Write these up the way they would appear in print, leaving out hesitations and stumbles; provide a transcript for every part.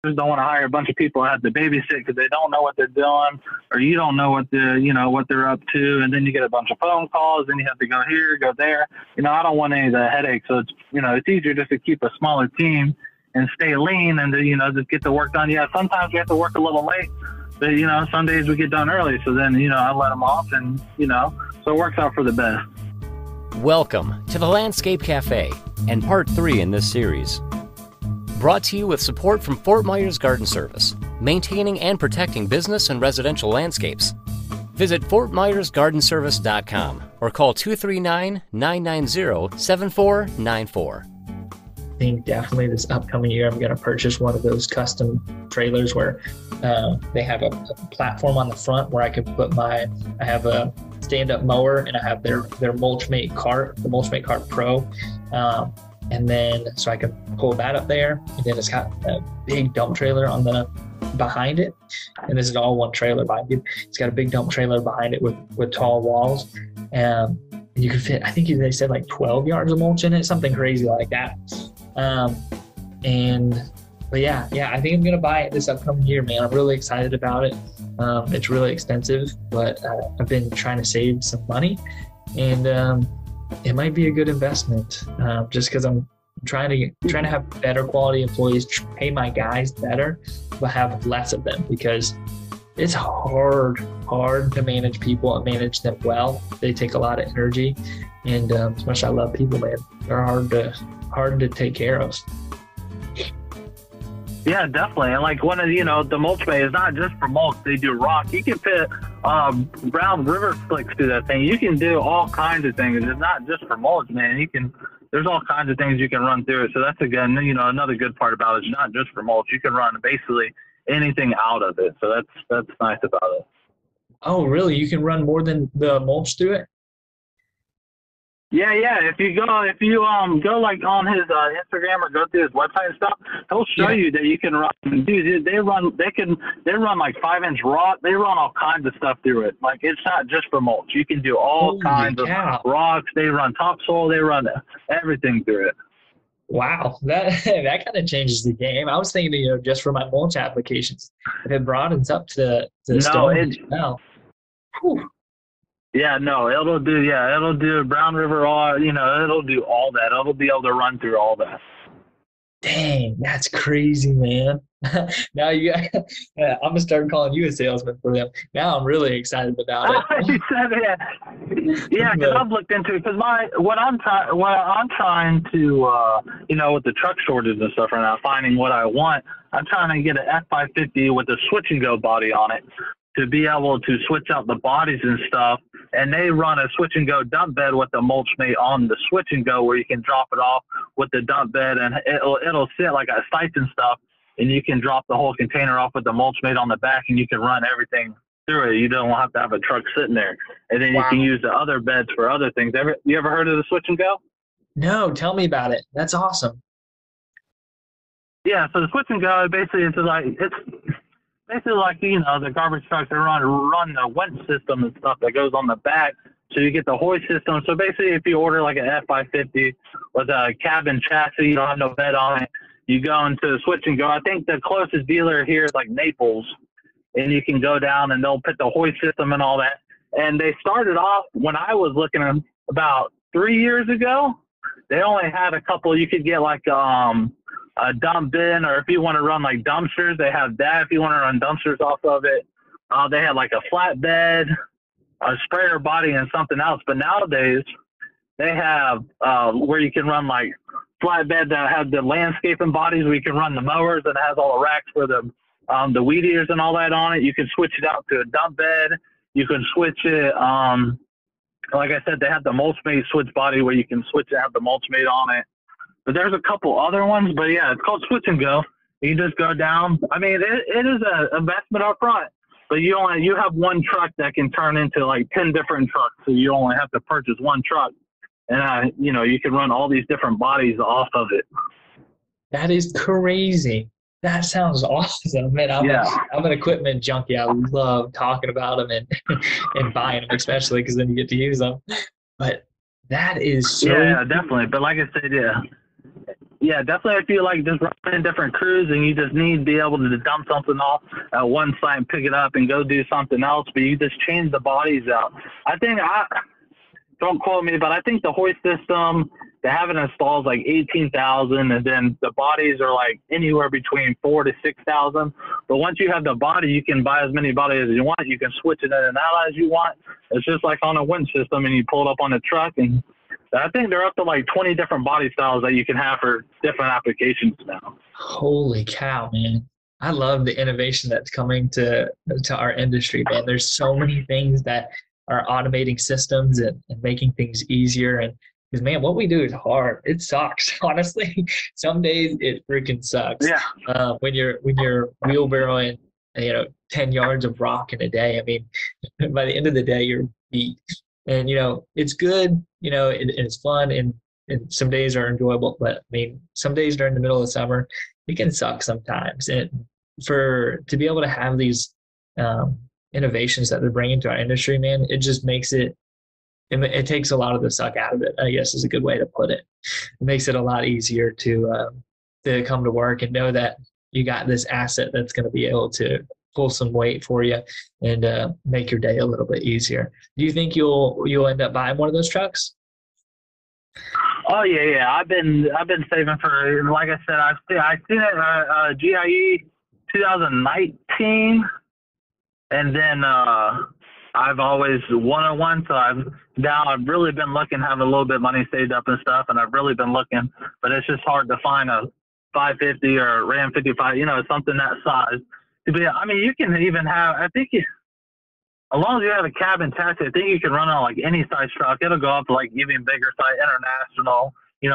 don't want to hire a bunch of people that have to babysit because they don't know what they're doing, or you don't know what they're up to, and then you get a bunch of phone calls, and you have to go here, go there. I don't want any of the headaches. So it's easier just to keep a smaller team and stay lean, and to, just get the work done. Yeah, sometimes we have to work a little late, but some days we get done early. So then I let them off, and so it works out for the best. Welcome to the Landscape Cafe and part 3 in this series. Brought to you with support from Fort Myers Garden Service, maintaining and protecting business and residential landscapes. Visit fortmyersgardenservice.com or call 239-990-7494. I think definitely this upcoming year I'm going to purchase one of those custom trailers where they have a platform on the front where I can put I have a stand-up mower, and I have their Mulchmate cart, the Mulchmate Cart Pro. And then, so I can pull that up there, and then it's got a big dump trailer behind it. And this is all one trailer behind it. It's got a big dump trailer behind it with tall walls. And you can fit, I think they said like 12 yards of mulch in it, something crazy like that. But yeah, I think I'm going to buy it this upcoming year, man. I'm really excited about it. It's really expensive, but I've been trying to save some money, and it might be a good investment, just because I'm trying to have better quality employees, pay my guys better, but have less of them, because it's hard to manage people and manage them well. They take a lot of energy, and as much as I love people, man, they're hard to take care of. Yeah, definitely. And like one of the mulch bay is not just for mulch. They do rock. You can fit brown river slicks through that thing. You can do all kinds of things. It's not just for mulch, man. There's all kinds of things you can run through it. So that's another good part about it. It's not just for mulch. You can run basically anything out of it. So that's nice about it. Oh, really? You can run more than the mulch through it? Yeah. If you go like on his Instagram or go through his website and stuff, he'll show you that you can run. Dude, they run like 5-inch rock. They run all kinds of stuff through it. Like, it's not just for mulch. You can do all kinds of rocks. They run topsoil. They run everything through it. Wow, that kind of changes the game. I was thinking, just for my mulch applications, if it broadens up to stone as well. Whew. Yeah, no, it'll do Brown River, it'll do all that. It'll be able to run through all that. Dang, that's crazy, man. Now I'm gonna start calling you a salesman for them. Now I'm really excited about it. You said it. Yeah, because I've looked into it. Because what I'm trying to, with the truck shortage and stuff right now, finding what I want. I'm trying to get an F550 with a switch and go body on it, to be able to switch out the bodies and stuff. And they run a switch and go dump bed with the Mulchmate on the switch and go, where you can drop it off with the dump bed, and it'll sit like a scythe and stuff, and you can drop the whole container off with the Mulchmate on the back, and you can run everything through it. You don't have to have a truck sitting there. And then you can use the other beds for other things. You ever heard of the switch and go? No, tell me about it. That's awesome. Yeah, so the switch and go basically it's basically like, the garbage trucks that run the winch system and stuff that goes on the back. So you get the hoist system. So basically, if you order like an F550 with a cabin chassis, you don't have no bed on it, you go into the switch and go. I think the closest dealer here is like Naples, and you can go down and they'll put the hoist system and all that. And they started off, when I was looking at them about 3 years ago, they only had a couple. You could get like a dump bin, or if you want to run like dumpsters, they have that. If you want to run dumpsters off of it, they had like a flatbed, a sprayer body, and something else. But nowadays they have where you can run like flatbed that have the landscaping bodies, where you can run the mowers, and it has all the racks for the weed eaters and all that on it. You can switch it out to a dump bed. You can switch it. Like I said, they have the Mulchmate switch body where you can switch it, have the Mulchmate on it. But there's a couple other ones, but yeah, it's called switch and go. You just go down. I mean, it is an investment up front, but you have one truck that can turn into like 10 different trucks. So you only have to purchase one truck, and you can run all these different bodies off of it. That is crazy. That sounds awesome, man. I'm an equipment junkie. I love talking about them and buying them, especially because then you get to use them. But that is so yeah, definitely. But like I said, yeah. yeah, definitely if you like just running different crews and you just need to be able to dump something off at one site and pick it up and go do something else, but you just change the bodies out. Don't quote me, but I think the hoist system, to have it installed is like 18,000, and then the bodies are like anywhere between 4,000 to 6,000. But once you have the body, you can buy as many bodies as you want. You can switch it in and out as you want. It's just like on a wind system, and you pull it up on the truck, and I think they're up to like 20 different body styles that you can have for different applications now. Holy cow, man. I love the innovation that's coming to our industry, man. There's so many things that are automating systems and making things easier. And because, man, what we do is hard. It sucks, honestly. Some days it freaking sucks. Yeah. When you're wheelbarrowing, 10 yards of rock in a day. I mean, by the end of the day, you're beat. And, it's good, it's fun, and some days are enjoyable. But, I mean, some days during the middle of summer, it can suck sometimes. And to be able to have these innovations that they're bringing to our industry, man, it just makes it takes a lot of the suck out of it, I guess is a good way to put it. It makes it a lot easier to come to work and know that you got this asset that's going to be able to pull some weight for you and make your day a little bit easier. Do you think you'll end up buying one of those trucks? Oh yeah. I've been saving for, like I said, I've seen it GIE 2019, and then I've always one-on-one, so I've really been looking, have a little bit of money saved up and stuff, and I've really been looking, but it's just hard to find a 550 or Ram 55, something that size. I mean, you can even have, I think, as long as you have a cabin taxi, I think you can run on like any size truck. It'll go up to like even bigger size, international,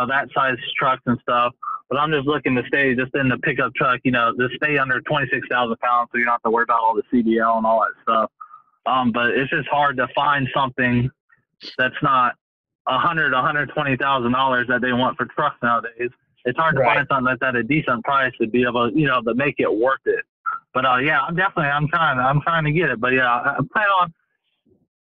that size trucks and stuff. But I'm just looking to stay just in the pickup truck, to stay under 26,000 pounds, so you don't have to worry about all the CDL and all that stuff. But it's just hard to find something that's not $120,000 that they want for trucks nowadays. It's hard to find something that's at a decent price to be able, to make it worth it. But yeah, I'm trying to get it. But yeah,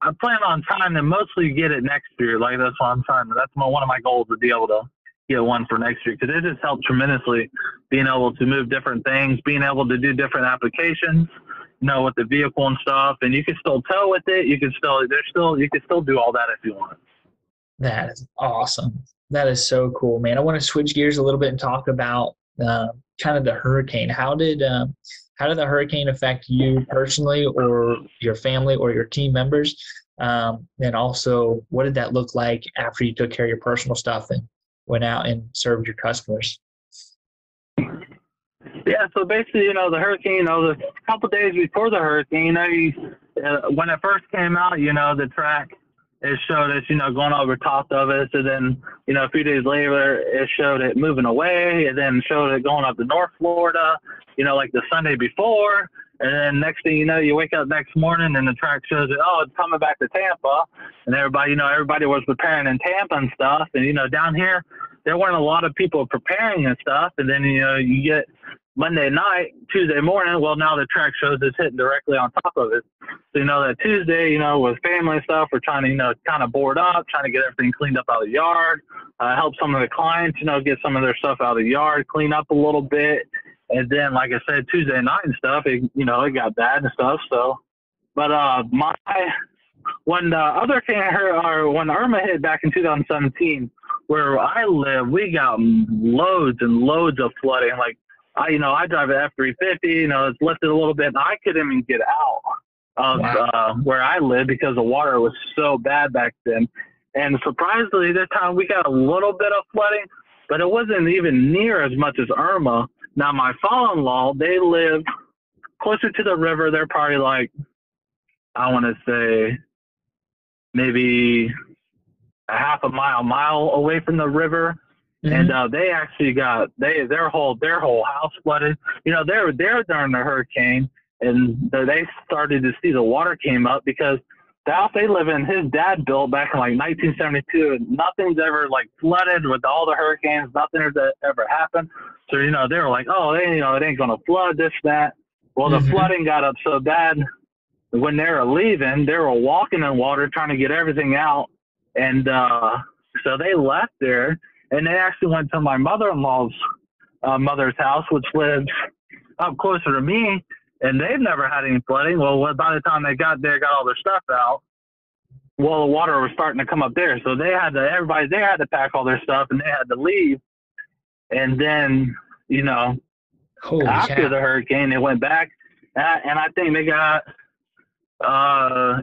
I plan on trying to mostly get it next year. Like that's what I'm trying to. That's one of my goals, to be able to get one for next year, because it just helped tremendously, being able to move different things, being able to do different applications, with the vehicle and stuff. And you can still tow with it. You can still do all that if you want. That is awesome. That is so cool, man. I want to switch gears a little bit and talk about kind of the hurricane. How did the hurricane affect you personally, or your family, or your team members? And also, what did that look like after you took care of your personal stuff and went out and served your customers? Yeah, so basically, the hurricane, the couple days before the hurricane, when it first came out, the track, it showed us, going over top of it. So then, a few days later, it showed it moving away, and then showed it going up to North Florida, like the Sunday before. And then next thing you know, you wake up next morning and the track shows it, it's coming back to Tampa. And everybody was preparing in Tampa and stuff. And, down here, there weren't a lot of people preparing and stuff. And then, you get Monday night, Tuesday morning, well, now the track shows it's hitting directly on top of it. So, that Tuesday, with family and stuff, we're trying to, kind of board up, trying to get everything cleaned up out of the yard, help some of the clients, get some of their stuff out of the yard, clean up a little bit. And then, like I said, Tuesday night and stuff, it got bad and stuff. So, but when the other when Irma hit back in 2017, where I live, we got loads and loads of flooding. Like, I drive an F550, it's lifted a little bit, and I couldn't even get out of where I live because the water was so bad back then. And surprisingly, this time we got a little bit of flooding, but it wasn't even near as much as Irma. Now, my father-in-law, they live closer to the river. They're probably like, I want to say maybe a half a mile away from the river. Mm-hmm. And they actually got their whole house flooded. They were there during the hurricane, and they started to see the water came up because the house they live in, his dad built back in like 1972, and nothing's ever like flooded with all the hurricanes. Nothing has ever happened. So they were like, it ain't gonna flood, this, that. Well, the flooding got up so bad when they were leaving, they were walking in water trying to get everything out, and so they left there. and they actually went to my mother-in-law's mother's house, which lives up closer to me, and they've never had any flooding. Well, by the time they got there, got all their stuff out, well, the water was starting to come up there, so they had to pack all their stuff, and they had to leave. And then, after the hurricane, they went back, and I think they got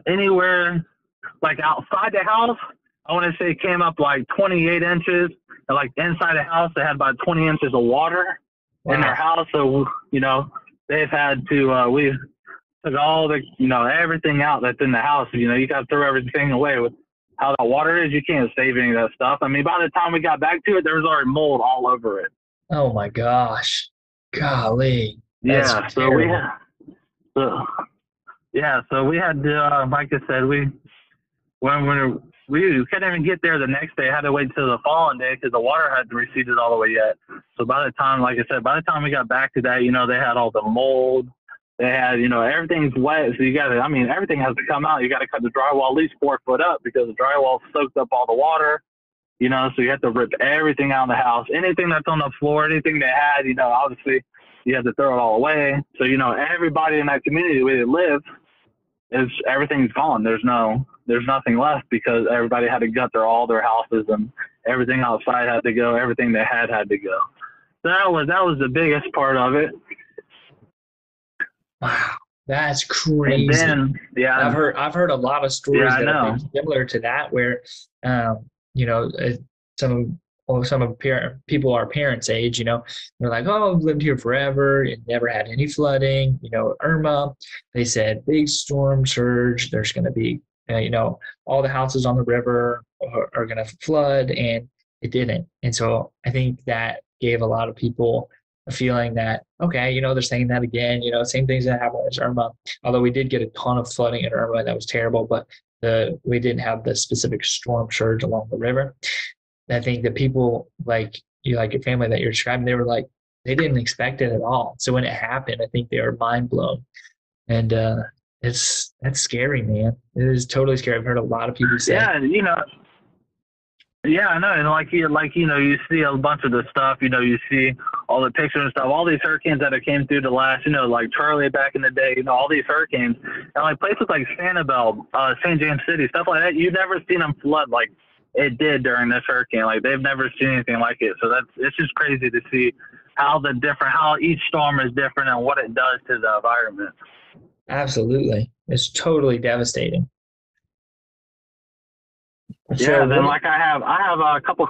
anywhere like outside the house, I want to say it came up like 28 inches, and like inside the house, they had about 20 inches of water in their house. So, they've had to, we took all the, everything out that's in the house. You got to throw everything away. With how the water is, you can't save any of that stuff. I mean, by the time we got back to it, there was already mold all over it. Oh my gosh. Golly. Yeah. So we had to, like I said, we couldn't even get there the next day. I had to wait till the following day because the water hadn't receded all the way yet. So by the time, like I said, by the time we got back to that, they had all the mold. They had, everything's wet. So everything has to come out. You got to cut the drywall at least 4 foot up because the drywall soaked up all the water, so you have to rip everything out of the house. Anything that's on the floor, anything they had, obviously you have to throw it all away. So, everybody in that community where they live, everything's gone. There's nothing left because everybody had to gut all their houses, and everything outside had to go. Everything they had to go. So that was the biggest part of it. Wow, that's crazy. And then, I've heard a lot of stories that are similar to that, where some people our parents' age, they're like, oh, I've lived here forever and never had any flooding. Irma, they said big storm surge. There's going to be, all the houses on the river are going to flood, and it didn't. And so I think that gave a lot of people a feeling that, okay, they're saying that again, same things that happened with Irma, although we did get a ton of flooding at Irma. That was terrible, but we didn't have the specific storm surge along the river. I think that people like your family that you're describing, they were like, they didn't expect it at all. So when it happened, I think they were mind blown. And that's scary, man. It is totally scary. I've heard a lot of people say. Yeah, I know. And you see a bunch of the stuff, you see all the pictures and stuff, all these hurricanes that have came through the last, like Charlie back in the day, all these hurricanes, and like places like Sanibel, St. James City, stuff like that, you've never seen them flood like it did during this hurricane. Like they've never seen anything like it. So it's just crazy to see how each storm is different and what it does to the environment. Absolutely. It's totally devastating. Yeah, then I have a couple.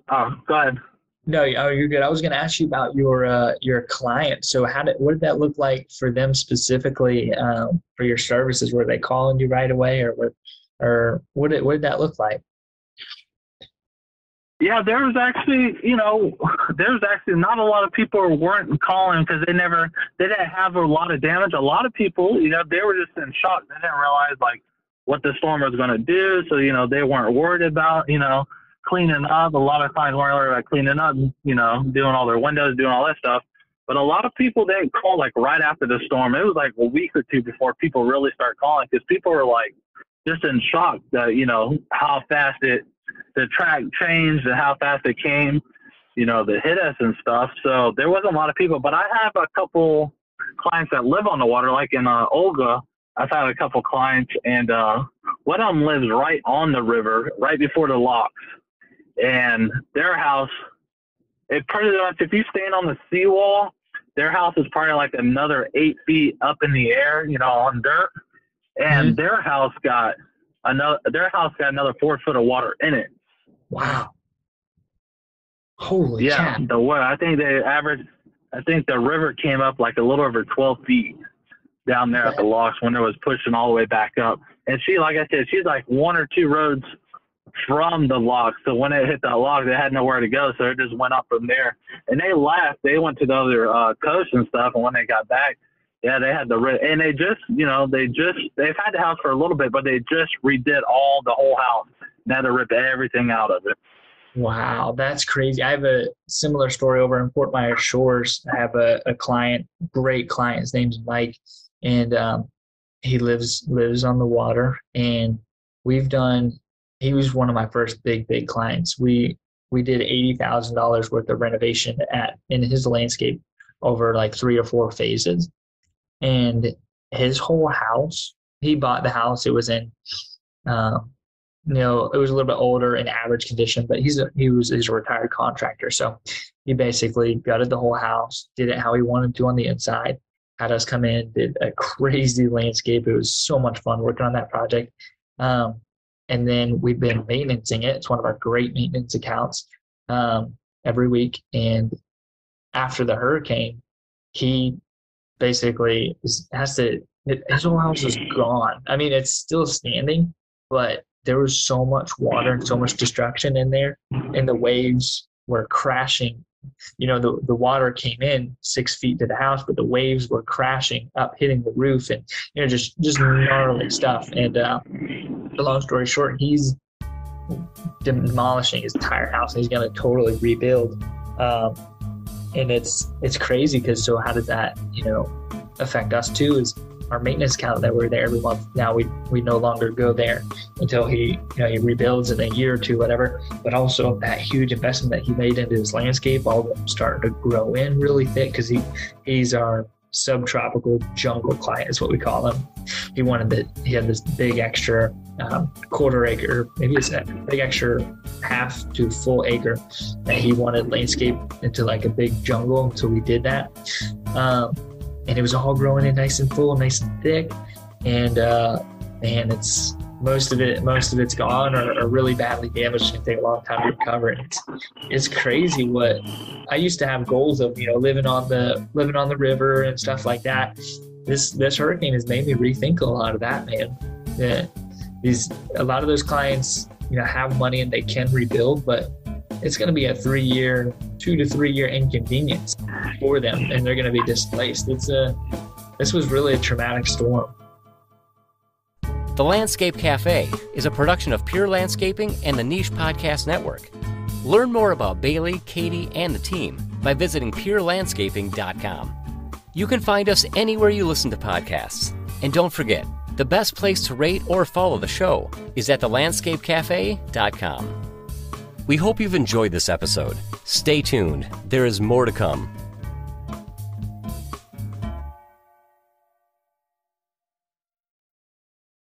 Oh, go ahead. No, you're good. I was going to ask you about your client. So what did that look like for them specifically for your services? Were they calling you right away, or what did that look like? Yeah, there was actually not a lot of people weren't calling because they didn't have a lot of damage. A lot of people, they were just in shock. They didn't realize what the storm was going to do. So, they weren't worried about, cleaning up. A lot of clients weren't worried about cleaning up, doing all their windows, doing all that stuff. But a lot of people didn't call right after the storm. It was like a week or two before people really start calling because people were just in shock that, how fast the track changed and how fast it came, to hit us and stuff. So there wasn't a lot of people, but I have a couple clients that live on the water, like in Olga. I've had a couple clients, and one of them lives right on the river, right before the locks. And their house, it pretty much, if you stand on the seawall, their house is probably another 8 feet up in the air, on dirt. And their house got another 4 foot of water in it. Wow. Holy yeah, cow. I think the river came up a little over 12 feet down there at the locks when it was pushing all the way back up. And she, like I said, she's 1 or 2 roads from the lock. So when it hit that lock, they had nowhere to go. So it just went up from there. And they left. They went to the other coast and stuff. And when they got back, yeah, they had and they just, they've had the house for a little bit, but they just redid the whole house. And had to rip everything out of it. Wow, that's crazy. I have a similar story over in Fort Myers Shores. I have a client, great client. His name's Mike, and he lives on the water. And he was one of my first big clients. We we did $80,000 worth of renovation in his landscape over like 3 or 4 phases. And his whole house, he bought the house. It was in, it was a little bit older in average condition, but he's a retired contractor. So he basically gutted the whole house, did it how he wanted to on the inside, had us come in, did a crazy landscape. It was so much fun working on that project. And then we've been maintaining it. It's one of our great maintenance accounts every week. And after the hurricane, he basically his whole house is gone. I mean, it's still standing, but there was so much water and so much destruction in there, and the waves were crashing. The water came in 6 feet to the house, but the waves were crashing up, hitting the roof, and just gnarly stuff. And the long story short, he's demolishing his entire house. He's going to totally rebuild, and it's crazy because so how does that affect us too? Is our maintenance account that we're there every month. Now we no longer go there until he rebuilds in a year or two, whatever. But also that huge investment that he made into his landscape, all of them starting to grow in really thick because he's our subtropical jungle client is what we call him. He had this big extra quarter acre, maybe it's a big extra half to full acre that he wanted landscape into like a big jungle. So we did that. And it was all growing in nice and full, nice and thick. And man, it's most of it's gone or really badly damaged. It's gonna take a long time to recover. It's crazy what I used to have goals of, living on the river and stuff like that. This hurricane has made me rethink a lot of that, man. Yeah, a lot of those clients, have money and they can rebuild, but it's going to be a 2 to 3 year inconvenience for them, and they're going to be displaced. This was really a traumatic storm. The Landscape Cafe is a production of Pure Landscaping and the Niche Podcast Network. Learn more about Bailey, Katie, and the team by visiting purelandscaping.com. You can find us anywhere you listen to podcasts. And don't forget, the best place to rate or follow the show is at thelandscapecafe.com. We hope you've enjoyed this episode. Stay tuned. There is more to come.